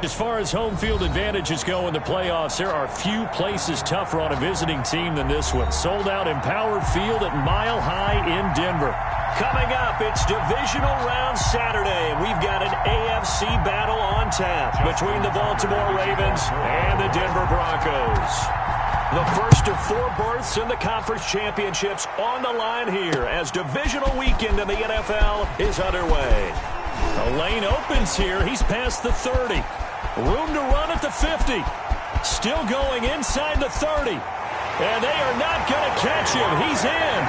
As far as home field advantages go in the playoffs, there are few places tougher on a visiting team than this one. Sold out Empower Field at Mile High in Denver. Coming up, it's divisional round Saturday, and we've got an AFC battle on tap between the Baltimore Ravens and the Denver Broncos. The first of 4 berths in the conference championships on the line here as divisional weekend in the NFL is underway. The lane opens here. He's past the 30. Room to run at the 50. Still going inside the 30. And they are not going to catch him. He's in.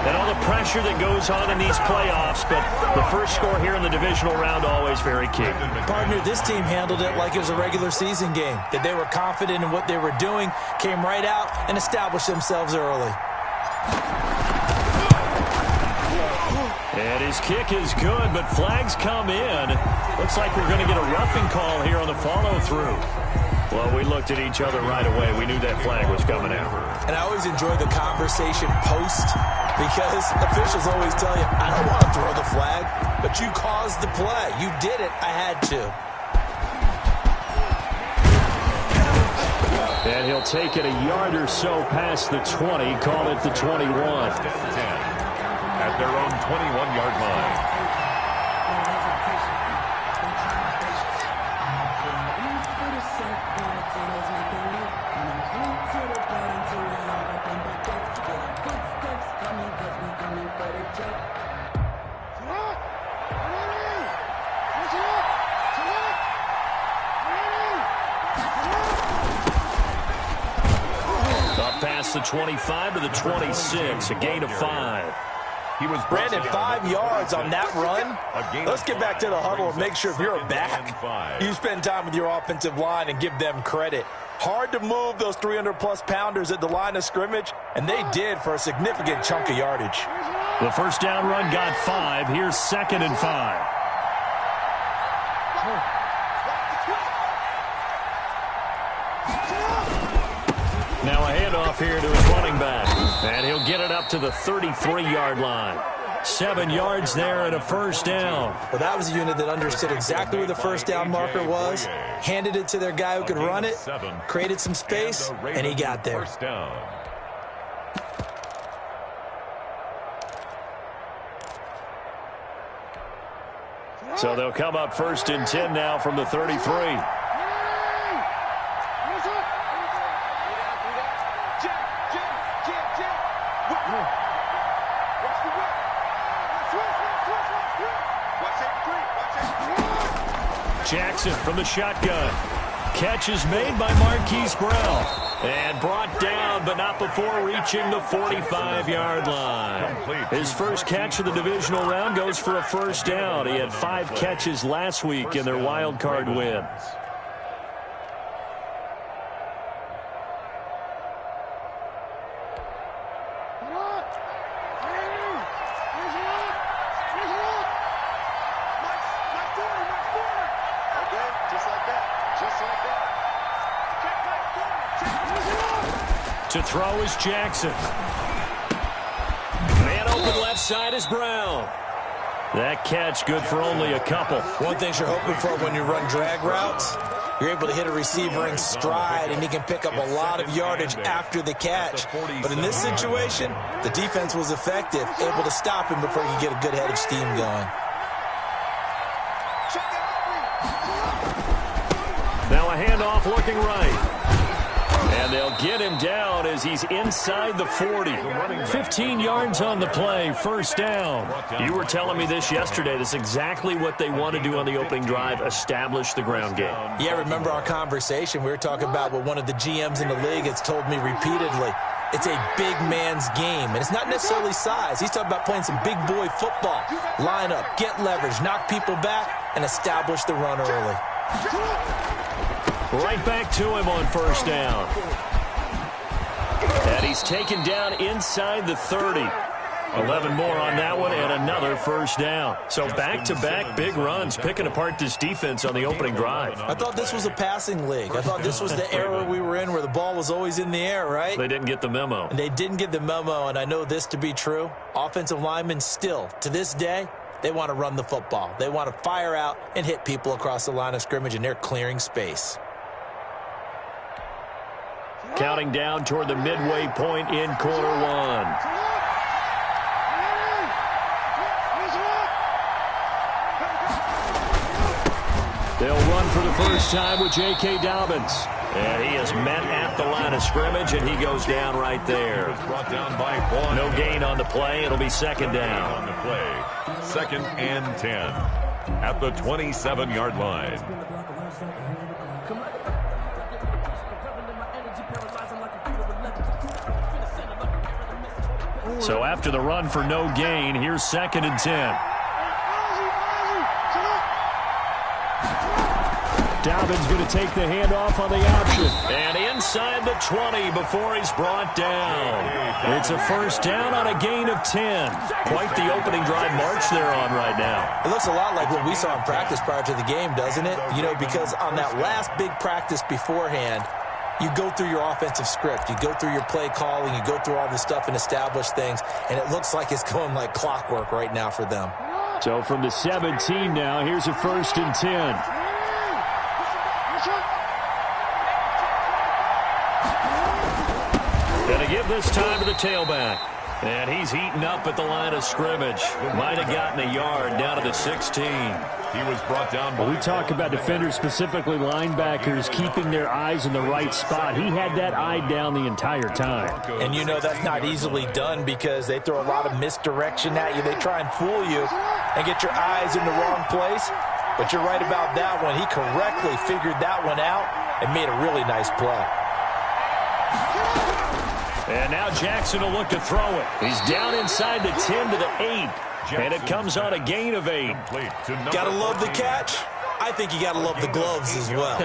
And all the pressure that goes on in these playoffs, but the first score here in the divisional round always very key. Partner, this team handled it like it was a regular season game. That they were confident in what they were doing, came right out and established themselves early. And his kick is good, but flags come in. Looks like we're going to get a roughing call here on the follow-through. Well, we looked at each other right away. We knew that flag was coming out. And I always enjoy the conversation post because officials always tell you, I don't want to throw the flag, but you caused the play. You did it. I had to. And he'll take it a yard or so past the 20, call it the 21. At their own 21-yard line. Up past the 25 to the 26, a gain of 5. He was Brandon 5 yards on that run. Let's get back to the huddle and make sure if you're a back, you spend time with your offensive line and give them credit. Hard to move those 300-plus pounders at the line of scrimmage, and they did for a significant chunk of yardage. The first down run got 5. Here's 2nd and 5. Now a handoff here to his running back. And he'll get it up to the 33-yard line. 7 yards there and a first down. Well, that was a unit that understood exactly where the first down marker was, handed it to their guy who could run it, created some space, and he got there. So they'll come up 1st and 10 now from the 33. Jackson from the shotgun. Catch is made by Marquise Brown. And brought down, but not before reaching the 45-yard line. His first catch of the divisional round goes for a first down. He had 5 catches last week in their wild card win. To throw is Jackson. Man open left side is Brown. That catch good for only a couple. One thing you're hoping for when you run drag routes, you're able to hit a receiver in stride, and he can pick up a lot of yardage after the catch. But in this situation, the defense was effective, able to stop him before he could get a good head of steam going. Now a handoff looking right. And they'll get him down as he's inside the 40. 15 yards on the play, first down. You were telling me this yesterday. This is exactly what they want to do on the opening drive, establish the ground game. Yeah, remember our conversation. We were talking about what one of the GMs in the league has told me repeatedly. It's a big man's game, and it's not necessarily size. He's talking about playing some big boy football. Line up, get leverage, knock people back, and establish the run early. Right back to him on first down. And he's taken down inside the 30. 11 more on that one and another first down. So back-to-back big runs, picking apart this defense on the opening drive. I thought this was a passing league. I thought this was the era we were in where the ball was always in the air, right? They didn't get the memo. And they didn't get the memo, and I know this to be true. Offensive linemen still, to this day, They want to run the football. They want to fire out and hit people across the line of scrimmage, and they're clearing space. Counting down toward the midway point in quarter one. They'll run for the first time with J.K. Dobbins. And he is met at the line of scrimmage, and he goes down right there. Brought down by 1. No gain on the play. It'll be second down. On the play. 2nd and 10 at the 27-yard line. So after the run for no gain, here's 2nd and 10. Dobbins going to take the handoff on the option. And inside the 20 before he's brought down. It's a first down on a gain of 10. Quite the opening drive march they're on right now. It looks a lot like what we saw in practice prior to the game, doesn't it? You know, because on that last big practice beforehand, you go through your offensive script. You go through your play calling. You go through all this stuff and establish things. And it looks like it's going like clockwork right now for them. So from the 17 now, here's a 1st and 10. And to give this time to the tailback. And he's heating up at the line of scrimmage. Might have gotten a yard down to the 16. He was brought down by... We talk about defenders, specifically linebackers, keeping their eyes in the right spot. He had that eye down the entire time. And you know that's not easily done because they throw a lot of misdirection at you. They try and fool you and get your eyes in the wrong place. But you're right about that one. He correctly figured that one out and made a really nice play. And now Jackson will look to throw it. He's down inside the 10 to the 8. And it comes on a gain of 8. Gotta love the catch. I think you gotta love the gloves as well.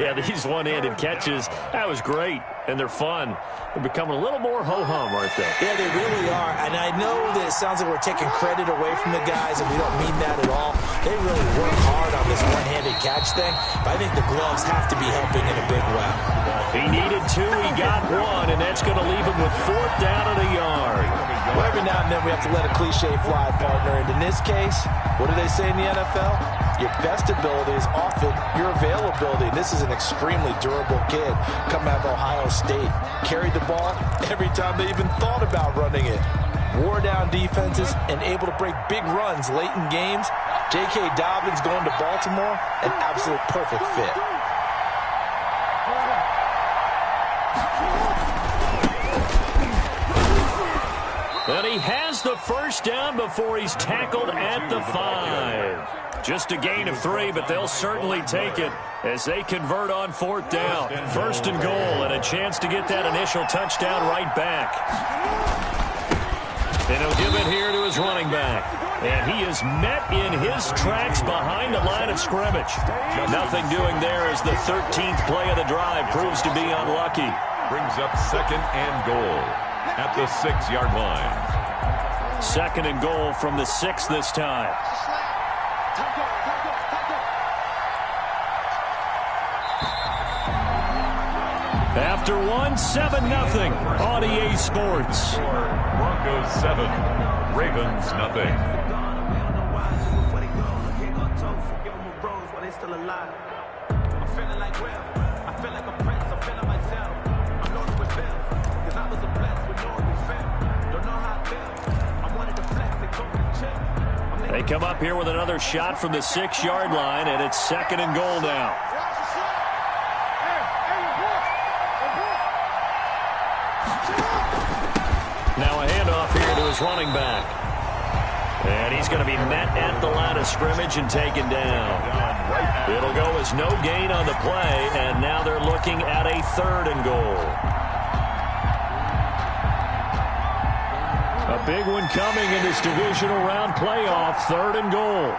Yeah, these one-handed catches, that was great. And they're fun. They're becoming a little more ho-hum, aren't they? Yeah, they really are. And I know that it sounds like we're taking credit away from the guys, and we don't mean that at all. They really work hard on this one-handed catch thing. But I think the gloves have to be helping in a big way. He needed 2, he got 1, and that's going to leave him with 4th down and a yard. Well, every now and then we have to let a cliche fly, partner. And in this case, what do they say in the NFL? Your best ability is often your availability. And this is an extremely durable kid coming out of Ohio State. Carried the ball every time they even thought about running it. Wore down defenses and able to break big runs late in games. J.K. Dobbins going to Baltimore, an absolute perfect fit. And he has the first down before he's tackled at the 5. Just a gain of 3, but they'll certainly take it as they convert on 4th down. 1st and goal, and a chance to get that initial touchdown right back. And he'll give it here to his running back. And he is met in his tracks behind the line of scrimmage. Nothing doing there as the 13th play of the drive proves to be unlucky. Brings up 2nd and goal at the 6-yard line. 2nd and goal from the 6 this time. After 1, 7-0 on EA Sports. Broncos 7, Ravens nothing. They come up here with another shot from the 6-yard line, and it's 2nd and goal now. Now a handoff here to his running back. And he's going to be met at the line of scrimmage and taken down. It'll go as no gain on the play, and now they're looking at a 3rd and goal. A big one coming in this divisional round playoff, 3rd and goal.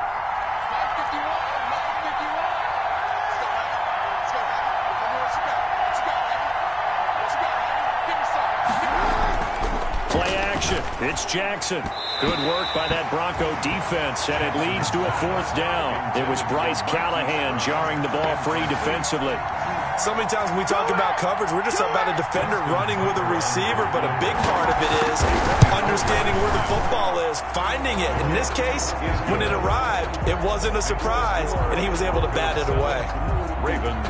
Play action. It's Jackson. Good work by that Bronco defense, and it leads to a 4th down. It was Bryce Callahan jarring the ball free defensively. So many times when we talk about coverage, we're just about a defender running with a receiver, but a big part of it is understanding where the football is, finding it. In this case, when it arrived, it wasn't a surprise, and he was able to bat it away.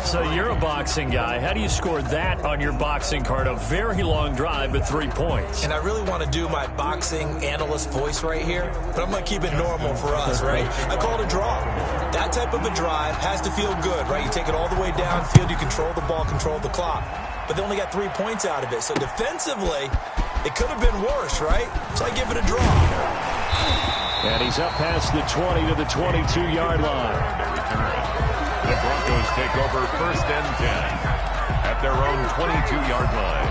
So you're a boxing guy. How do you score that on your boxing card? A very long drive, but 3 points. And I really want to do my boxing analyst voice right here, but I'm going to keep it normal for us, right? I call it a draw. That type of a drive has to feel good, right? You take it all the way downfield, you control the ball, control the clock. But they only got 3 points out of it. So defensively, it could have been worse, right? So I give it a draw. And he's up past the 20 to the 22-yard line. The Broncos take over 1st and 10 at their own 22-yard line.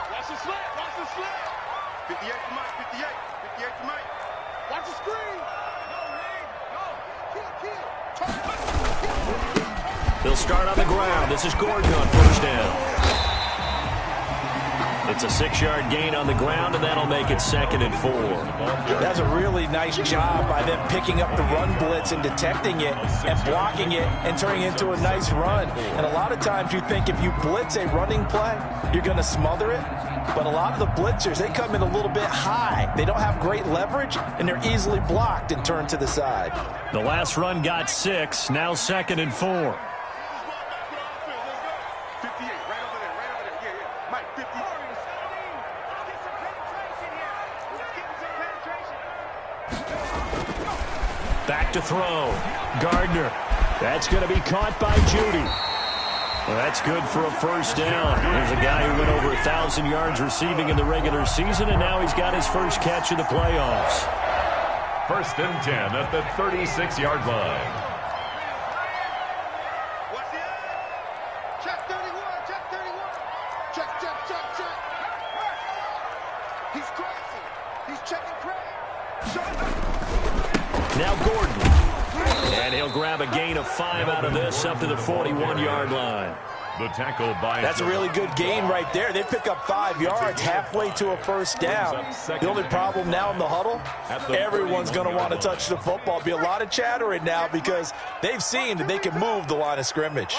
Watch the slant, watch the slant. 58 to Mike, 58 to Mike. Watch the screen. They'll start on the ground. This is Gordon on 1st down. It's a 6-yard gain on the ground, and that'll make it 2nd and 4. That's a really nice job by them picking up the run blitz and detecting it and blocking it and turning it into a nice run. And a lot of times you think if you blitz a running play, you're going to smother it. But a lot of the blitzers, they come in a little bit high. They don't have great leverage, and they're easily blocked and turned to the side. The last run got 6, now 2nd and 4. Back to throw. Gardner. That's going to be caught by Judy. Well, that's good for a 1st down. There's a guy who went over 1,000 yards receiving in the regular season, and now he's got his first catch of the playoffs. 1st and 10 at the 36-yard line. What's the check 31, check 31. Check. He's crossing. He's checking Craig. Now Gordon. And he'll grab a gain of 5 out of this up to the 41-yard line. The tackle by... That's a really good gain right there. They pick up 5 yards halfway to a 1st down. The only problem now in the huddle, everyone's going to want to touch the football. Be a lot of chattering now because they've seen that they can move the line of scrimmage.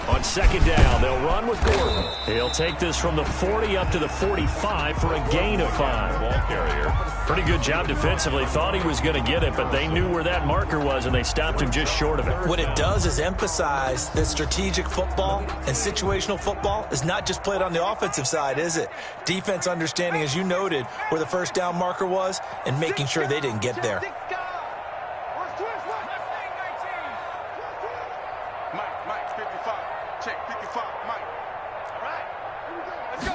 On 2nd down, they'll run with Gordon. He'll take this from the 40 up to the 45 for a gain of 5. Ball carrier. Pretty good job defensively. Thought he was going to get it, but they knew where that marker was, and they stopped him just short of it. What it does is emphasize that strategic football and situational football is not just played on the offensive side, is it? Defense understanding, as you noted, where the 1st down marker was and making sure they didn't get there. Mike, 55. Check, 55, Mike. All right, here we go. Let's go.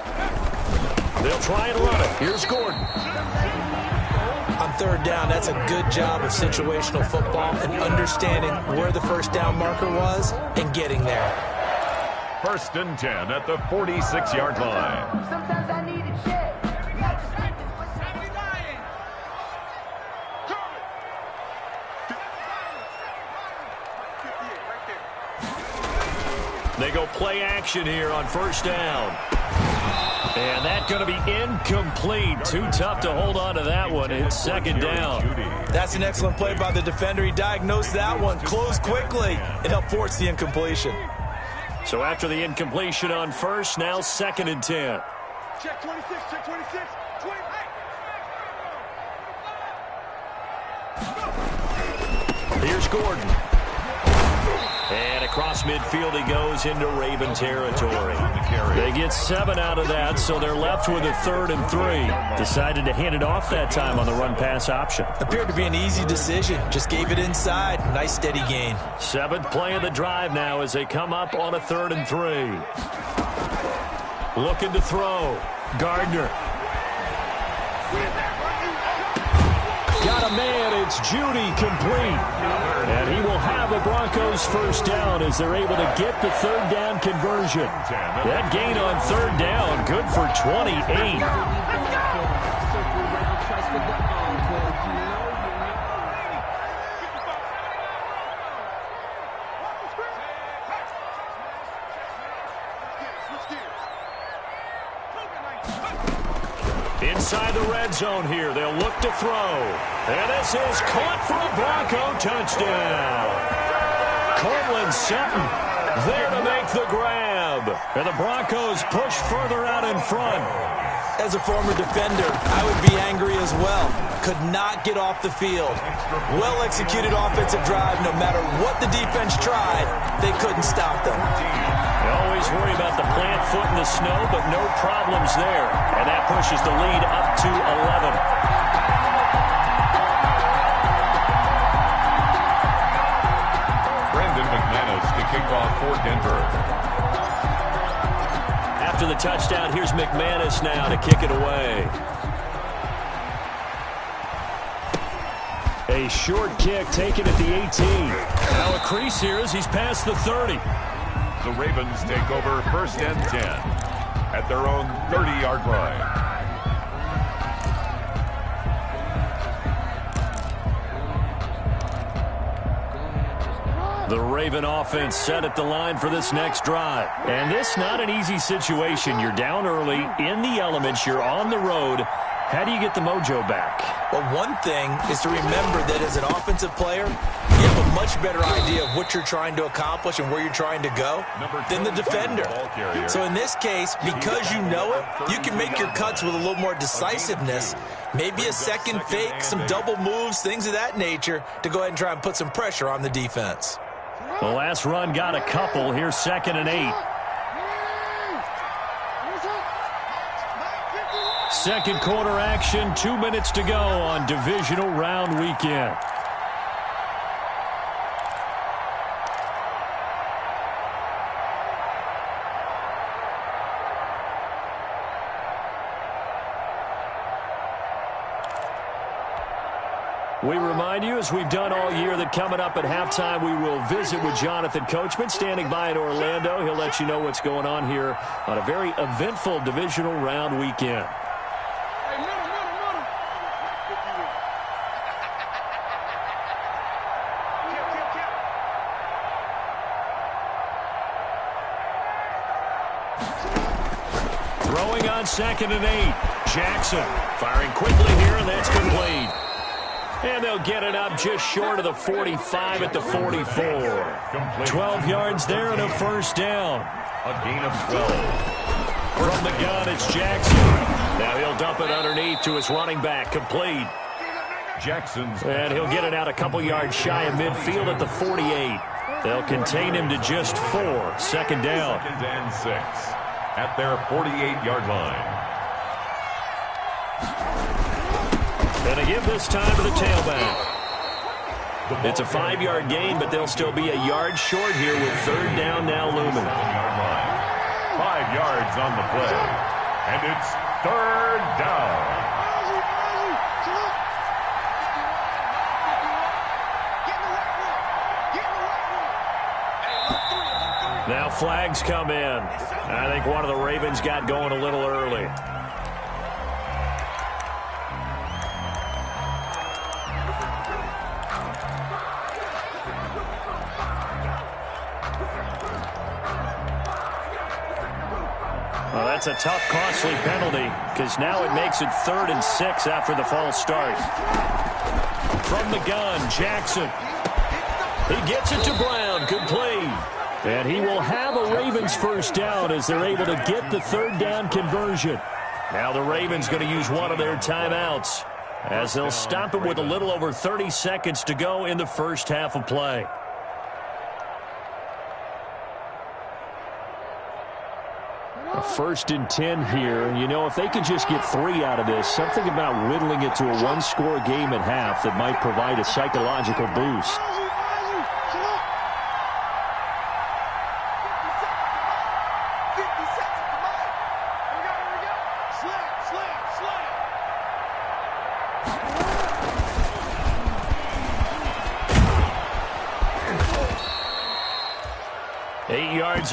They'll try and run it. Here's Gordon. On 3rd down, that's a good job of situational football and understanding where the 1st down marker was and getting there. 1st and 10 at the 46-yard line. Sometimes I need a check. They go play action here on 1st down. And that's going to be incomplete. Too tough to hold on to that one. It's 2nd down. That's an excellent play by the defender. He diagnosed that one, closed quickly, and helped force the incompletion. So after the incompletion on 1st, now 2nd and 10. Check 26, check 26. 20. Here's Gordon. And across midfield he goes into Raven territory. They get 7 out of that, so they're left with a 3rd and 3. Decided to hand it off that time on the run-pass option. Appeared to be an easy decision. Just gave it inside. Nice steady gain. 7th play of the drive now as they come up on a 3rd and 3. Looking to throw. Gardner. Got a man. It's Judy complete. And he will have the Broncos 1st down as they're able to get the 3rd down conversion. That gain on 3rd down, good for 28. inside the red zone here. They'll look to throw. And this is caught for a Bronco touchdown. Cortland Sutton there to make the grab. And the Broncos push further out in front. As a former defender, I would be angry as well. Could not get off the field. Well-executed offensive drive. No matter what the defense tried, they couldn't stop them. They always worry about the plant foot in the snow, but no problems there. And that pushes the lead up to 11. Brandon McManus to kick off for Denver. After the touchdown, here's McManus now to kick it away. A short kick taken at the 18. Now a crease here as he's past the 30. The Ravens take over 1st and 10 at their own 30-yard line. The Raven offense set at the line for this next drive. And this not an easy situation. You're down early, in the elements, you're on the road. How do you get the mojo back? Well, one thing is to remember that as an offensive player, you have a much better idea of what you're trying to accomplish and where you're trying to go than the defender. So in this case, because you know it, you can make your cuts with a little more decisiveness, maybe a second fake, some double moves, things of that nature, to go ahead and try and put some pressure on the defense. The last run got a couple. Here's 2nd and 8. Second quarter action, 2 minutes to go on divisional round weekend. We remind you, as we've done all year, that coming up at halftime, we will visit with Jonathan Coachman, standing by in Orlando. He'll let you know what's going on here on a very eventful divisional round weekend. Throwing on 2nd and 8. Jackson firing quickly here, and that's complete. And they'll get it up just short of the 45 at the 44. 12 yards there and a first down. A gain of 12. From the gun, it's Jackson. Now he'll dump it underneath to his running back, complete. Jackson's. And he'll get it out a couple yards shy of midfield at the 48. They'll contain him to just 4. 2nd down. 2nd and 6 at their 48-yard line. And a give this time to the tailback. It's a 5-yard gain, but they'll still be a yard short here with 3rd down now looming. 5 yards on the play. And it's 3rd down. Now flags come in. I think one of the Ravens got going a little early. Well, that's a tough, costly penalty because now it makes it 3rd and 6 after the false start. From the gun, Jackson. He gets it to Brown. Good play. And he will have a Ravens first down as they're able to get the 3rd down conversion. Now the Ravens going to use one of their timeouts as they'll stop it with a little over 30 seconds to go in the first half of play. A 1st and 10 here. And, you know, if they could just get 3 out of this, something about whittling it to a one-score game at half that might provide a psychological boost.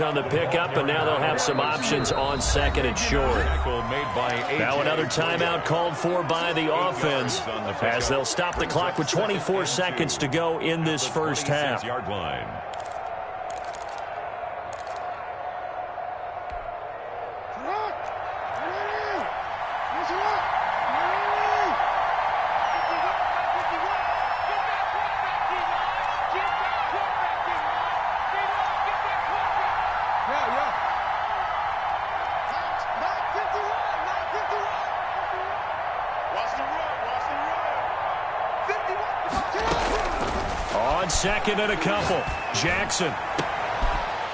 On the pickup, and now they'll have some options on 2nd and short. Now another timeout called for by the offense as they'll stop the clock with 24 seconds to go in this first half. On second and a couple, Jackson.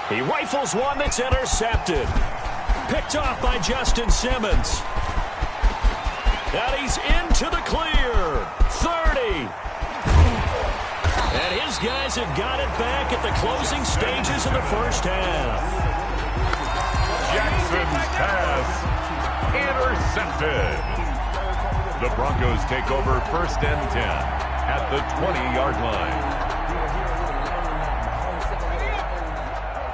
He rifles one that's intercepted. Picked off by Justin Simmons. And he's into the clear. 30. And his guys have got it back at the closing stages of the first half. Jackson's pass intercepted. The Broncos take over first and 10 at the 20-yard line.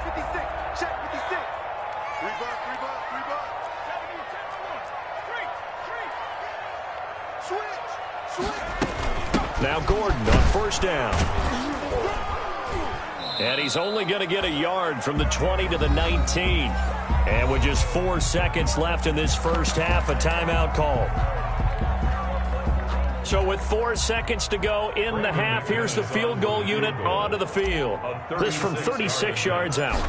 56. Check 56. 3 bucks. Switch. Now Gordon on first down. And he's only going to get a yard from the 20 to the 19. And with just 4 seconds left in this first half, a timeout call. So with 4 seconds to go in the half, here's the field goal unit onto the field. This from 36 yards out.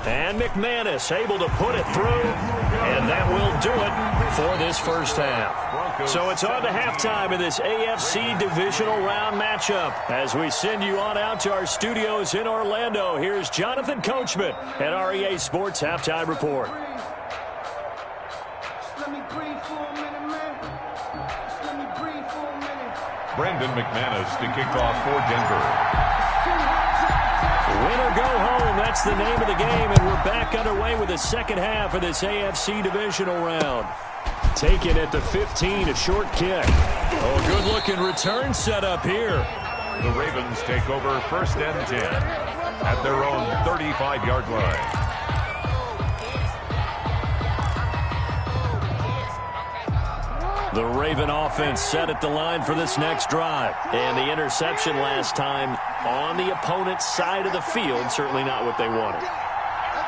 And McManus able to put it through, and that will do it for this first half. So it's on to halftime in this AFC divisional round matchup. As we send you on out to our studios in Orlando, here's Jonathan Coachman at REA Sports Halftime Report. Brandon McManus to kick off for Denver. Win or go home, that's the name of the game, and we're back underway with the second half of this AFC divisional round. Taken at the 15, a short kick. Oh, good-looking return set up here. The Ravens take over first and 10 at their own 35-yard line. The Raven offense set at the line for this next drive. And the interception last time on the opponent's side of the field, certainly not what they wanted.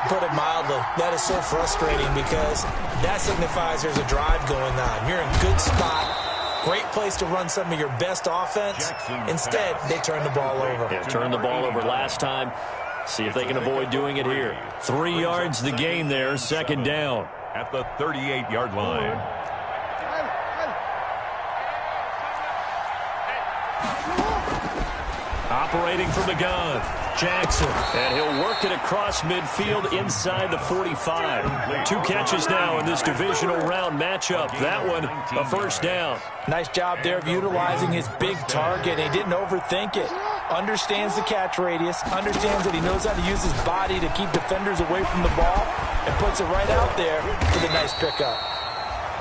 Put it mildly, that is so frustrating because that signifies there's a drive going on. You're in a good spot, great place to run some of your best offense. Instead, they turn the ball over. Yeah, turned the ball over last time. See if they can avoid doing it here. 3 yards the gain there, second down. At the 38-yard line. Operating from the gun, Jackson. And he'll work it across midfield inside the 45. 2 catches now in this divisional round matchup. That one, a first down. Nice job there of utilizing his big target. He didn't overthink it. Understands the catch radius. Understands that he knows how to use his body to keep defenders away from the ball. And puts it right out there for the nice pickup.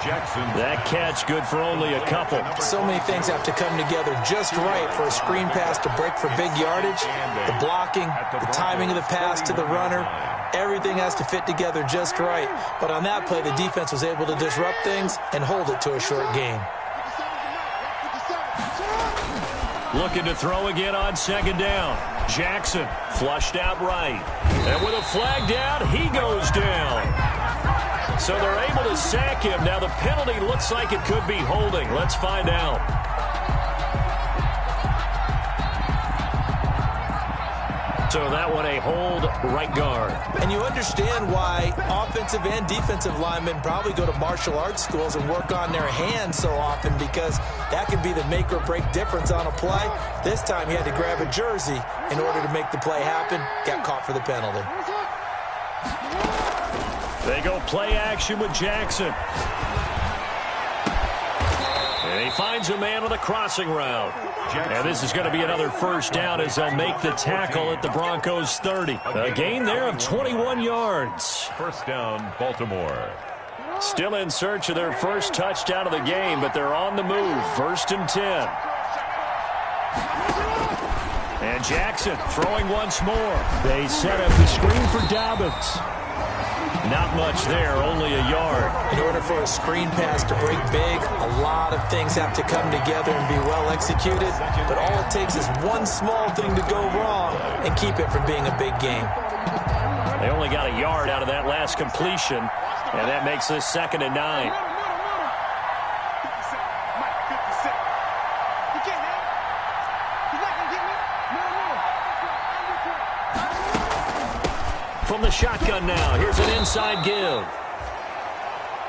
Jackson. That catch good for only a couple. So many things have to come together just right for a screen pass to break for big yardage. The blocking, the timing of the pass to the runner, everything has to fit together just right. But on that play, the defense was able to disrupt things and hold it to a short gain. Looking to throw again on second down. Jackson flushed out right. And with a flag down, he goes down. So they're able to sack him. Now the penalty looks like it could be holding. Let's find out. So that one a hold, right guard. And you understand why offensive and defensive linemen probably go to martial arts schools and work on their hands so often, because that can be the make or break difference on a play. This time he had to grab a jersey in order to make the play happen. Got caught for the penalty. They go play action with Jackson. And he finds a man with a crossing route. And this is going to be another first down as they'll make the tackle at the Broncos' 30. A gain there of 21 yards. First down, Baltimore. Still in search of their first touchdown of the game, but they're on the move. First and 10. And Jackson throwing once more. They set up the screen for Dobbins. Not much there, only a yard. In order for a screen pass to break big, a lot of things have to come together and be well executed. But all it takes is one small thing to go wrong and keep it from being a big game. They only got a yard out of that last completion, and that makes this second and 9. From the shotgun now, here's an inside give.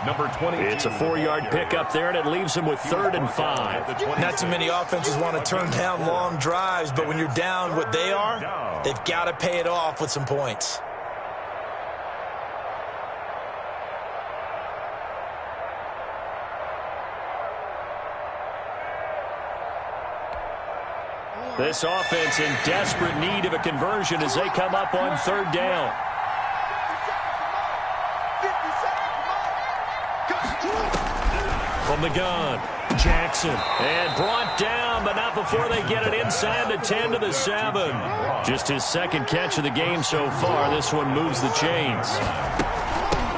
number 20. It's a 4-yard pickup there, and it leaves him with 3rd and 5. Not too many offenses want to turn down long drives, but when you're down what they are, they've got to pay it off with some points. This offense in desperate need of a conversion as they come up on 3rd down. From the gun, Jackson. And brought down, but not before they get it inside the 10 to the 7. Just his 2nd catch of the game so far. This one moves the chains.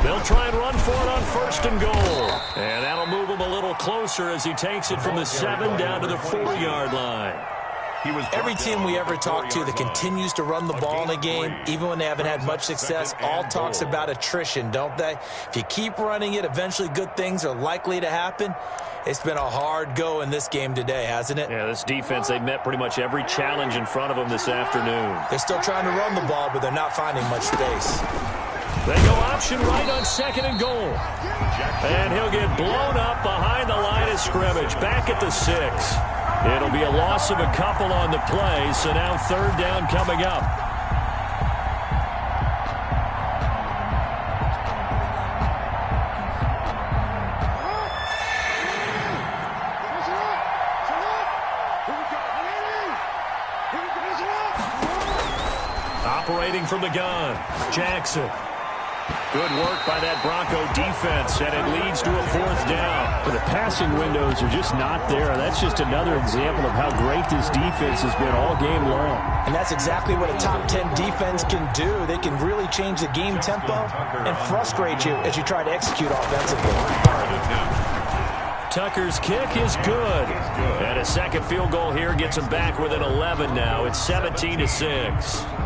They'll try and run for it on 1st and goal. And that'll move him a little closer as he takes it from the 7 down to the 4-yard line. Every team we ever talk to that continues to run the ball in a game, even when they haven't had much success, all talks about attrition, don't they? If you keep running it, eventually good things are likely to happen. It's been a hard go in this game today, hasn't it? Yeah, this defense, they've met pretty much every challenge in front of them this afternoon. They're still trying to run the ball, but they're not finding much space. They go option right on 2nd and goal. And he'll get blown up behind the line of scrimmage, back at the 6. It'll be a loss of a couple on the play, so now 3rd down coming up. Operating from the gun, Jackson. Good work by that Bronco defense, and it leads to a 4th down. The passing windows are just not there. That's just another example of how great this defense has been all game long. And that's exactly what a top 10 defense can do. They can really change the game tempo and frustrate you as you try to execute offensively. Tucker's kick is good. And a 2nd field goal here gets him back within 11 now. It's 17-6.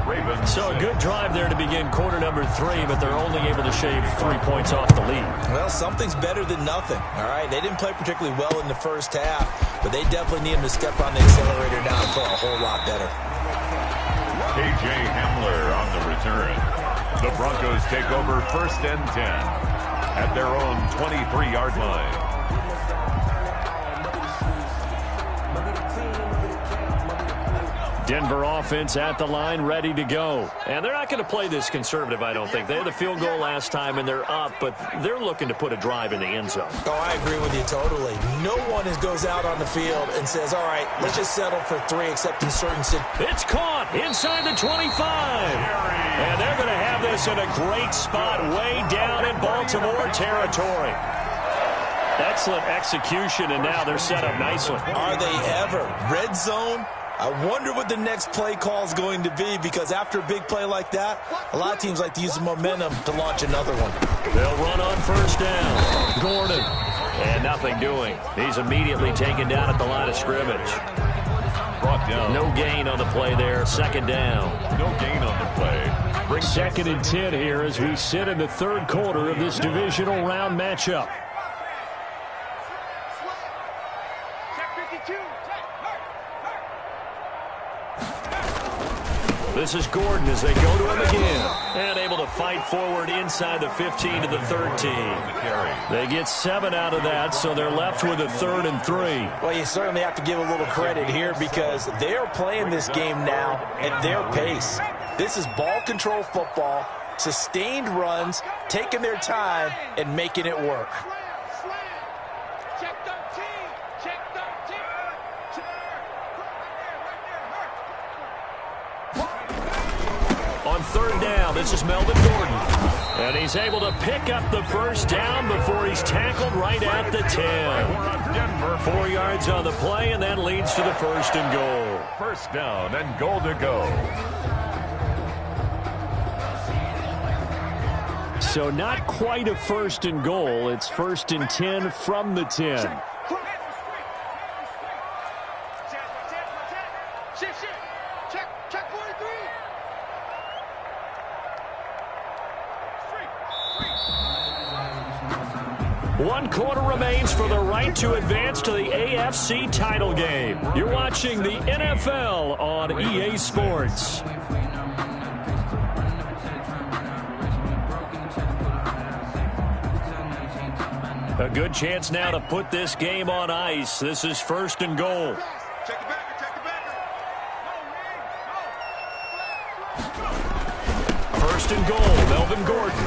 So a good drive there to begin quarter number 3, but they're only able to shave 3 points off the lead. Well, something's better than nothing, all right? They didn't play particularly well in the first half, but they definitely need him to step on the accelerator now and play a whole lot better. K.J. Hamler on the return. The Broncos take over 1st and 10 at their own 23-yard line. Denver offense at the line, ready to go. And they're not going to play this conservative, I don't think. They had the field goal last time, and they're up, but they're looking to put a drive in the end zone. Oh, I agree with you totally. No one goes out on the field and says, all right, let's just settle for 3 except in certain situations. It's caught inside the 25. And they're going to have this in a great spot way down in Baltimore territory. Excellent execution, and now they're set up nicely. Are they ever? Red zone? I wonder what the next play call is going to be, because after a big play like that, a lot of teams like to use the momentum to launch another one. They'll run on 1st down. Gordon. And nothing doing. He's immediately taken down at the line of scrimmage. Brought down. No gain on the play there. 2nd down. No gain on the play. Bring 2nd and 10 here as we sit in the 3rd quarter of this divisional round matchup. This is Gordon as they go to him again. And able to fight forward inside the 15 to the 13. They get 7 out of that, so they're left with a 3rd and 3. Well, you certainly have to give a little credit here because they're playing this game now at their pace. This is ball control football, sustained runs, taking their time, and making it work. On 3rd down, this is Melvin Gordon. And he's able to pick up the 1st down before he's tackled right at the 10. 4 yards on the play, and that leads to the 1st and goal. 1st down and goal to go. So not quite a 1st and goal. It's 1st and 10 from the 10. One quarter remains for the right to advance to the AFC title game. You're watching the NFL on EA Sports. A good chance now to put this game on ice. This is 1st and goal. Check the backer, check the backer. 1st and goal, Melvin Gordon.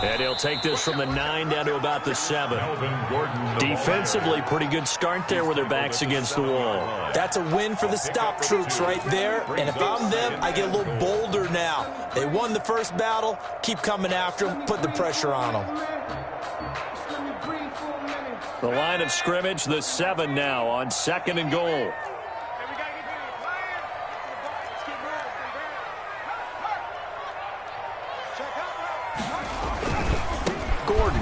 And he'll take this from the 9 down to about the 7. Melvin Gordon. Defensively, pretty good start there with their backs against the wall. That's a win for the stop troops right there. And if I'm them, I get a little bolder now. They won the first battle. Keep coming after them. Put the pressure on them. The line of scrimmage, the 7 now on 2nd and goal. Gordon.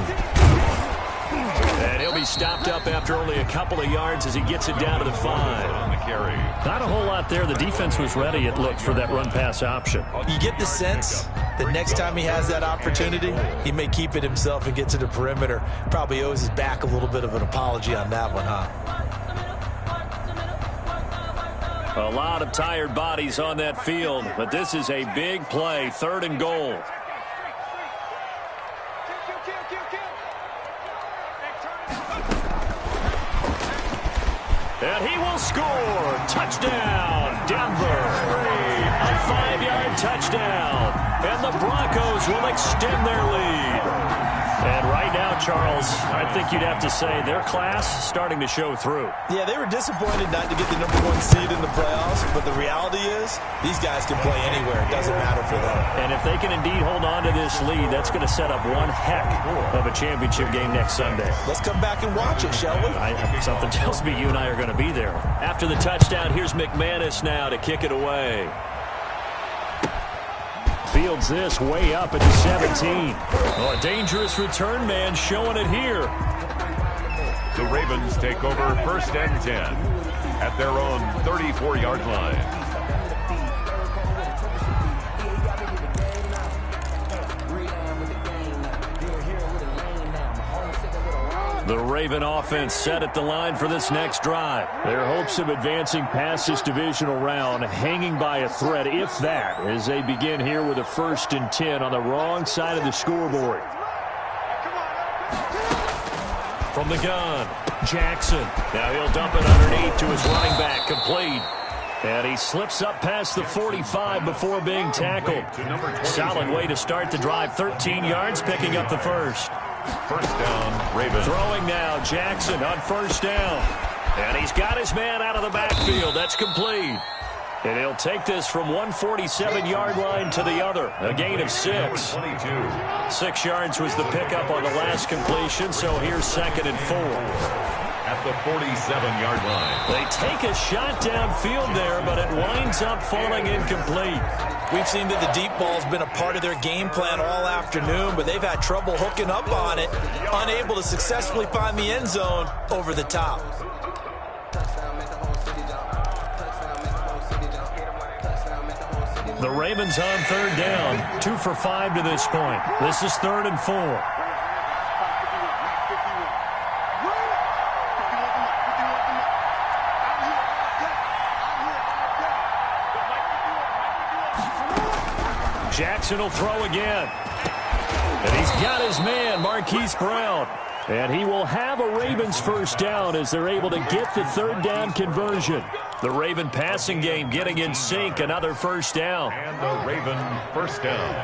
And he'll be stopped up after only a couple of yards as he gets it down to the 5. On the carry. Not a whole lot there. The defense was ready, it looked, for that run-pass option. You get the sense that next time he has that opportunity, he may keep it himself and get to the perimeter. Probably owes his back a little bit of an apology on that one, huh? A lot of tired bodies on that field, but this is a big play, 3rd and goal. And he will score. Touchdown, Denver. A 5-yard touchdown. And the Broncos will extend their lead. And right now, Charles, I think you'd have to say their class starting to show through. Yeah, they were disappointed not to get the #1 seed in the playoffs, but the reality is these guys can play anywhere. It doesn't matter for them. And if they can indeed hold on to this lead, that's going to set up one heck of a championship game next Sunday. Let's come back and watch it, shall we? Something tells me you and I are going to be there. After the touchdown, here's McManus now to kick it away. Fields this way up at the 17. Oh, a dangerous return man showing it here. The Ravens take over 1st and 10 at their own 34-yard line. The Raven offense set at the line for this next drive. Their hopes of advancing past this divisional round hanging by a thread, if that, as they begin here with a 1st and 10 on the wrong side of the scoreboard. From the gun, Jackson. Now he'll dump it underneath to his running back, complete. And he slips up past the 45 before being tackled. Solid way to start the drive, 13 yards, picking up the 1st. 1st down, Ravens. Throwing now, Jackson on 1st down. And he's got his man out of the backfield. That's complete. And he'll take this from 147-yard line to the other. A gain of 6. 6 yards was the pickup on the last completion, so here's 2nd and 4. At the 47-yard line. They take a shot downfield there, but it winds up falling incomplete. We've seen that the deep ball's been a part of their game plan all afternoon, but they've had trouble hooking up on it, unable to successfully find the end zone over the top. The Ravens on 3rd down, 2 for 5 to this point. This is 3rd and 4. Jackson will throw again. And he's got his man, Marquise Brown. And he will have a Ravens 1st down as they're able to get the 3rd down conversion. The Raven passing game getting in sync, another 1st down. And the Raven 1st down.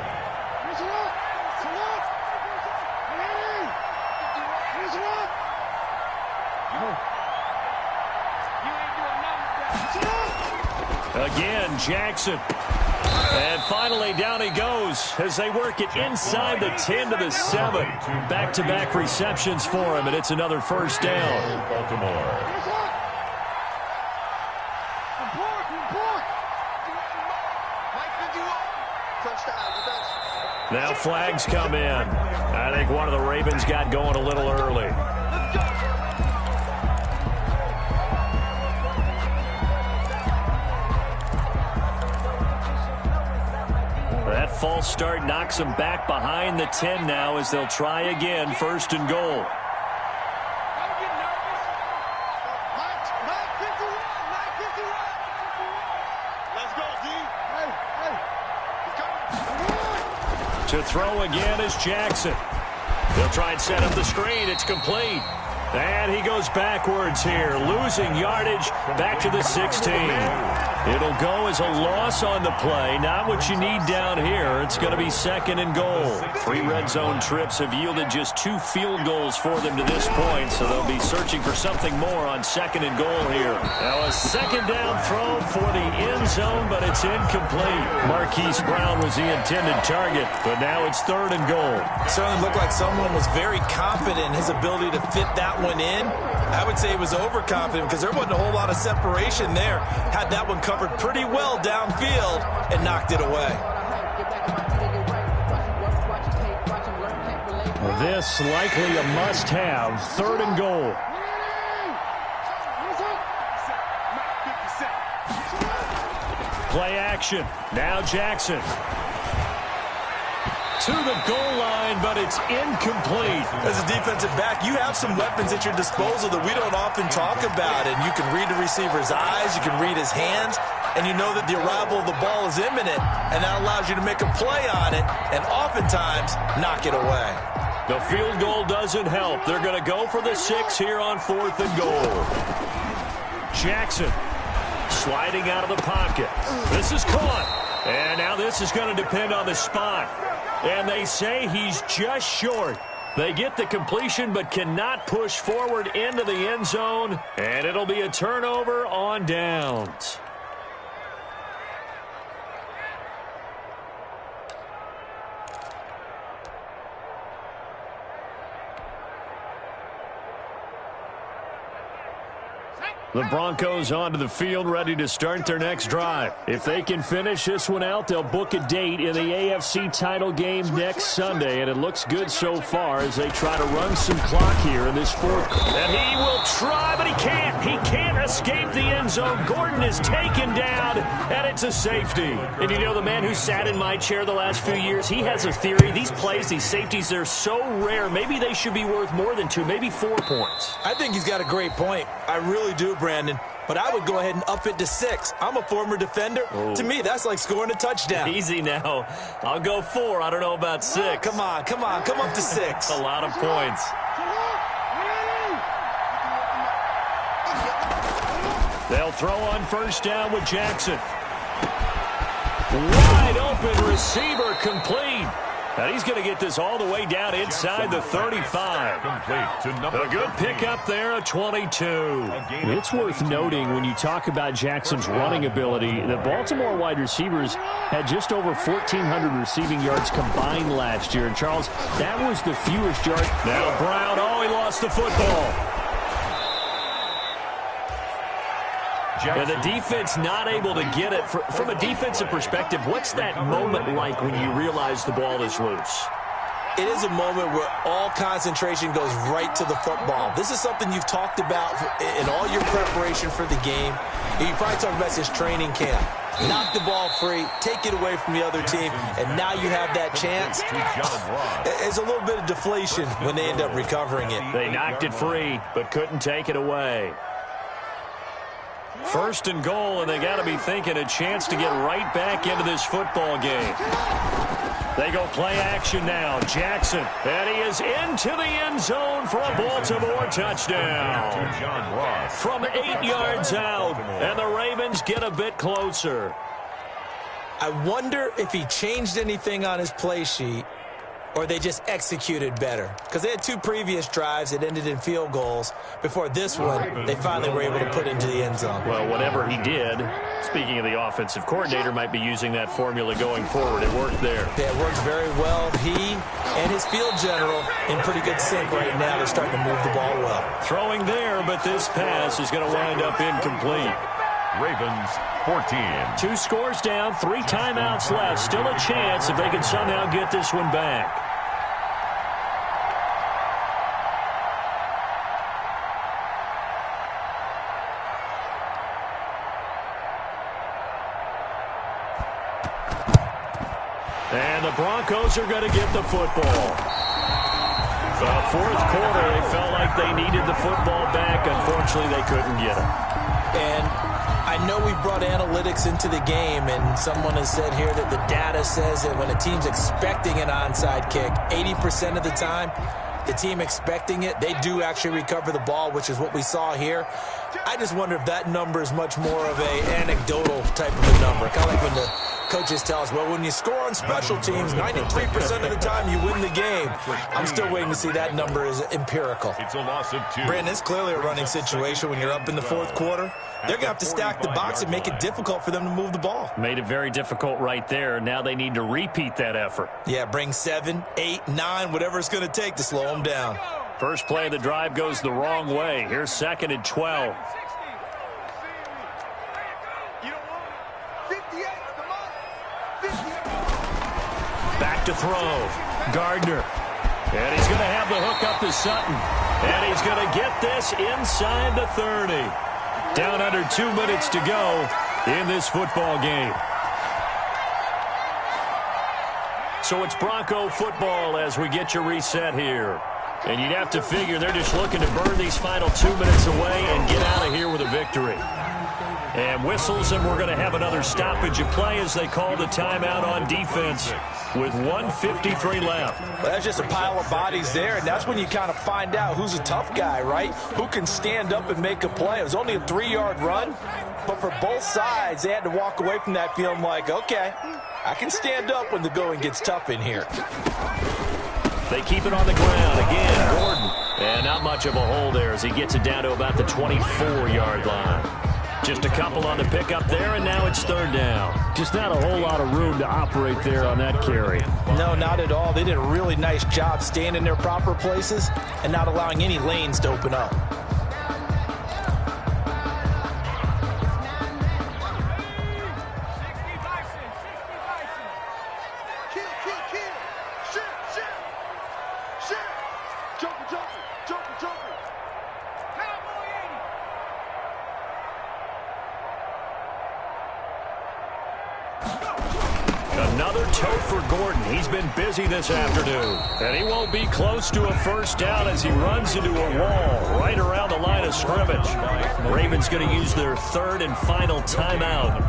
Again, Jackson. And finally, down he goes as they work it inside the 10 to the 7. Back-to-back receptions for him, and it's another 1st down. Baltimore. Now flags come in. I think one of the Ravens got going a little early. That false start knocks them back behind the 10 now as they'll try again, 1st and goal. To throw again is Jackson. They'll try and set up the screen. It's complete. And he goes backwards here, losing yardage back to the 16. It'll go as a loss on the play. Not what you need down here. It's going to be 2nd and goal. 3 red zone trips have yielded just 2 field goals for them to this point, so they'll be searching for something more on 2nd and goal here. Now a 2nd down throw for the end zone, but it's incomplete. Marquise Brown was the intended target, but now it's 3rd and goal. It certainly looked like someone was very confident in his ability to fit that one in. I would say he was overconfident because there wasn't a whole lot of separation there. Had that one covered pretty well downfield and knocked it away. This likely a must-have. 3rd and goal. Play action. Now Jackson. To the goal line, but it's incomplete. As a defensive back, you have some weapons at your disposal that we don't often talk about. And you can read the receiver's eyes, you can read his hands, and you know that the arrival of the ball is imminent, and that allows you to make a play on it and oftentimes knock it away. The field goal doesn't help. They're going to go for the 6 here on 4th and goal. Jackson sliding out of the pocket. This is caught. And now this is going to depend on the spot. And they say he's just short. They get the completion but cannot push forward into the end zone. And it'll be a turnover on downs. The Broncos onto the field, ready to start their next drive. If they can finish this one out, they'll book a date in the AFC title game next Sunday, and it looks good so far as they try to run some clock here in this 4th quarter. And he will try, but he can't. He can't escape the end zone. Gordon is taken down, and it's a safety. And you know, the man who sat in my chair the last few years, he has a theory. These plays, these safeties, they're so rare. Maybe they should be worth more than 2, maybe 4 points. I think he's got a great point. I really do, Brandon. But I would go ahead and up it to 6. I'm a former defender. Oh. To me, that's like scoring a touchdown. Easy now. I'll go 4. I don't know about 6. Come on. Come up to 6. A lot of points. They'll throw on 1st down with Jackson. Wide open receiver, complete. And he's going to get this all the way down inside the 35. A good pickup there, a 22. It's worth noting when you talk about Jackson's running ability, the Baltimore wide receivers had just over 1,400 receiving yards combined last year. And, Charles, that was the fewest yards. Now Brown, he lost the football. And the defense not able to get it. From a defensive perspective, what's that moment like when you realize the ball is loose? It is a moment where all concentration goes right to the football. This is something you've talked about in all your preparation for the game. You probably talked about this training camp. Knock the ball free, take it away from the other team, and now you have that chance. It's a little bit of deflation when they end up recovering it. They knocked it free, but couldn't take it away. 1st and goal, and they got to be thinking a chance to get right back into this football game. They go play action now. Jackson, and he is into the end zone for a Baltimore touchdown. From 8 yards out, and the Ravens get a bit closer. I wonder if he changed anything on his play sheet or they just executed better. Because they had 2 previous drives that ended in field goals. Before this one, they finally were able to put into the end zone. Well, whatever he did, speaking of the offensive coordinator, might be using that formula going forward. It worked there. Yeah, it worked very well. He and his field general in pretty good sync right now. They're starting to move the ball well. Throwing there, but this pass is going to wind up incomplete. Ravens 14. 2 scores down, 3 timeouts left. Still a chance if they can somehow get this one back. And the Broncos are going to get the football. The 4th quarter, they felt like they needed the football back. Unfortunately, they couldn't get it. And I know we brought analytics into the game, and someone has said here that the data says that when a team's expecting an onside kick, 80% of the time, the team expecting it, they do actually recover the ball, which is what we saw here. I just wonder if that number is much more of an anecdotal type of a number. Kind of like when the coaches tell us, well, when you score on special teams, 93% of the time you win the game. I'm still waiting to see that number is empirical. It's a loss of 2. Brandon, it's clearly a running situation when you're up in the fourth quarter. They're going to have to stack the box and make it difficult for them to move the ball. Made it very difficult right there. Now they need to repeat that effort. Yeah, bring 7, 8, 9, whatever it's going to take to slow them down. First play of the drive goes the wrong way. Here's 2nd and 12. Back to throw. Gardner. And he's going to have the hook up to Sutton. And he's going to get this inside the 30. Down under 2 minutes to go in this football game. So it's Bronco football as we get you reset here. And you'd have to figure they're just looking to burn these final 2 minutes away and get out of here with a victory. And whistles, and we're going to have another stoppage of play as they call the timeout on defense with 1:53 left. Well, that's just a pile of bodies there, and that's when you kind of find out who's a tough guy, right? Who can stand up and make a play. It was only a 3-yard run, but for both sides, they had to walk away from that feeling like, okay, I can stand up when the going gets tough in here. They keep it on the ground. Again, Gordon. And not much of a hole there as he gets it down to about the 24-yard line. Just a couple on the pickup there, and now it's 3rd down. Just not a whole lot of room to operate there on that carry. No, not at all. They did a really nice job staying in their proper places and not allowing any lanes to open up. Another tote for Gordon. He's been busy this afternoon. And he won't be close to a first down as he runs into a wall right around the line of scrimmage. Ravens going to use their 3rd and final timeout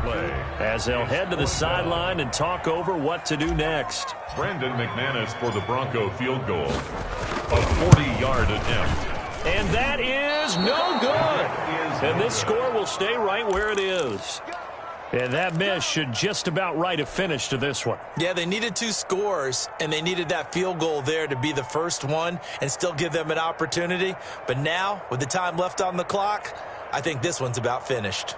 as they'll head to the sideline and talk over what to do next. Brandon McManus for the Bronco field goal. A 40-yard attempt. And that is no good. And this score will stay right where it is. And that miss should just about write a finish to this one. Yeah, they needed 2 scores, and they needed that field goal there to be the first one and still give them an opportunity. But now, with the time left on the clock, I think this one's about finished.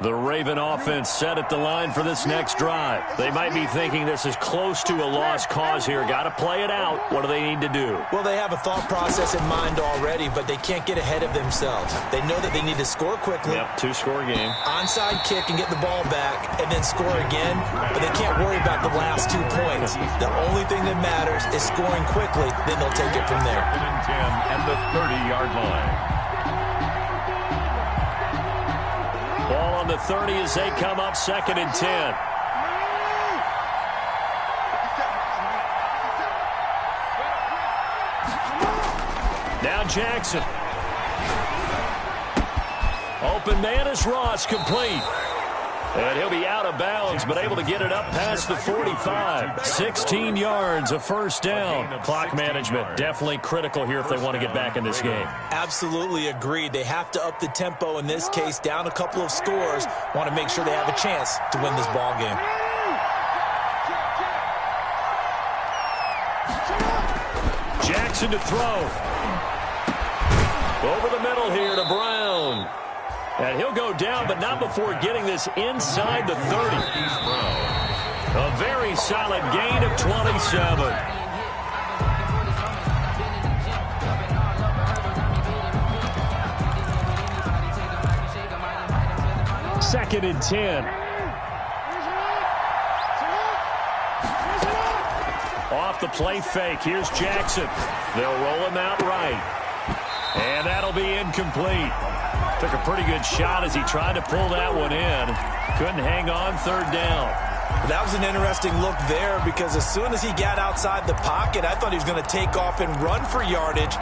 The Raven offense set at the line for this next drive. They might be thinking this is close to a lost cause here. Got to play it out. What do they need to do? Well, they have a thought process in mind already, but they can't get ahead of themselves. They know that they need to score quickly. Yep, 2-score game. Onside kick and get the ball back and then score again, but they can't worry about the last 2 points. The only thing that matters is scoring quickly, then they'll take it from there. 2nd and 10 and the 30-yard line. Ball on the 30 as they come up 2nd and 10. Now Jackson. Open man is Ross, complete. And he'll be out of bounds, but able to get it up past the 45. 16 yards, a first down. Clock management, definitely critical here if they want to get back in this game. Absolutely agreed. They have to up the tempo in this case, down a couple of scores. Want to make sure they have a chance to win this ball game. Jackson to throw. Over the middle here to Brown. And he'll go down, but not before getting this inside the 30. A very solid gain of 27. Second and 10. Off the play fake. Here's Jackson. They'll roll him out right. And that'll be incomplete. Took a pretty good shot as he tried to pull that one in. Couldn't hang on, 3rd down. That was an interesting look there because as soon as he got outside the pocket, I thought he was going to take off and run for yardage.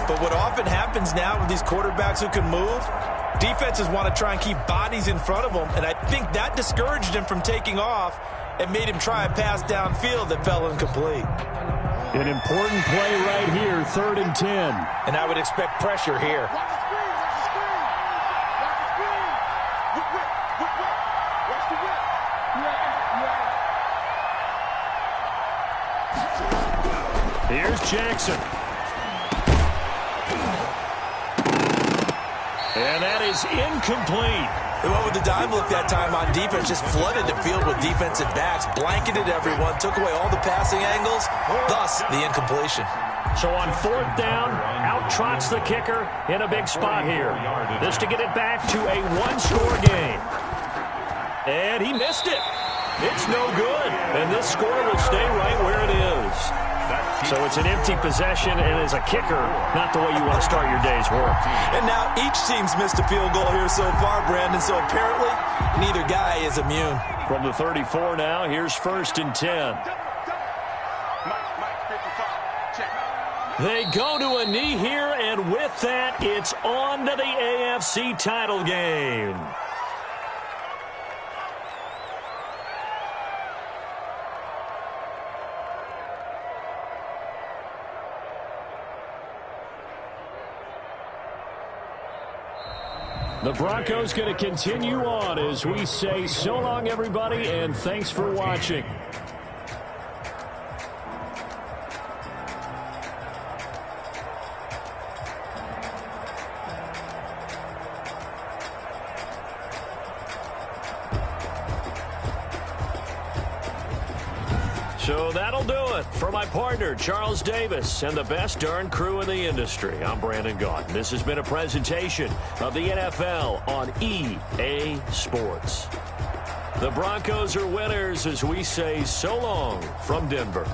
But what often happens now with these quarterbacks who can move, defenses want to try and keep bodies in front of them, and I think that discouraged him from taking off and made him try a pass downfield that fell incomplete. An important play right here, 3rd and 10. And I would expect pressure here. Here's Jackson. And that is incomplete. They went with the dime look that time on defense, just flooded the field with defensive backs, blanketed everyone, took away all the passing angles, thus the incompletion. So on 4th down, out trots the kicker in a big spot here. This to get it back to a one-score game. And he missed it. It's no good. And this score will stay right where it is. So it's an empty possession, and as a kicker, not the way you want to start your day's work. And now each team's missed a field goal here so far, Brandon, so apparently neither guy is immune. From the 34 now, here's 1st and 10. They go to a knee here, and with that, it's on to the AFC title game. The Broncos going to continue on as we say so long, everybody, and thanks for watching. So that'll do it for my partner, Charles Davis, and the best darn crew in the industry. I'm Brandon Gaudin. This has been a presentation of the NFL on EA Sports. The Broncos are winners as we say so long from Denver.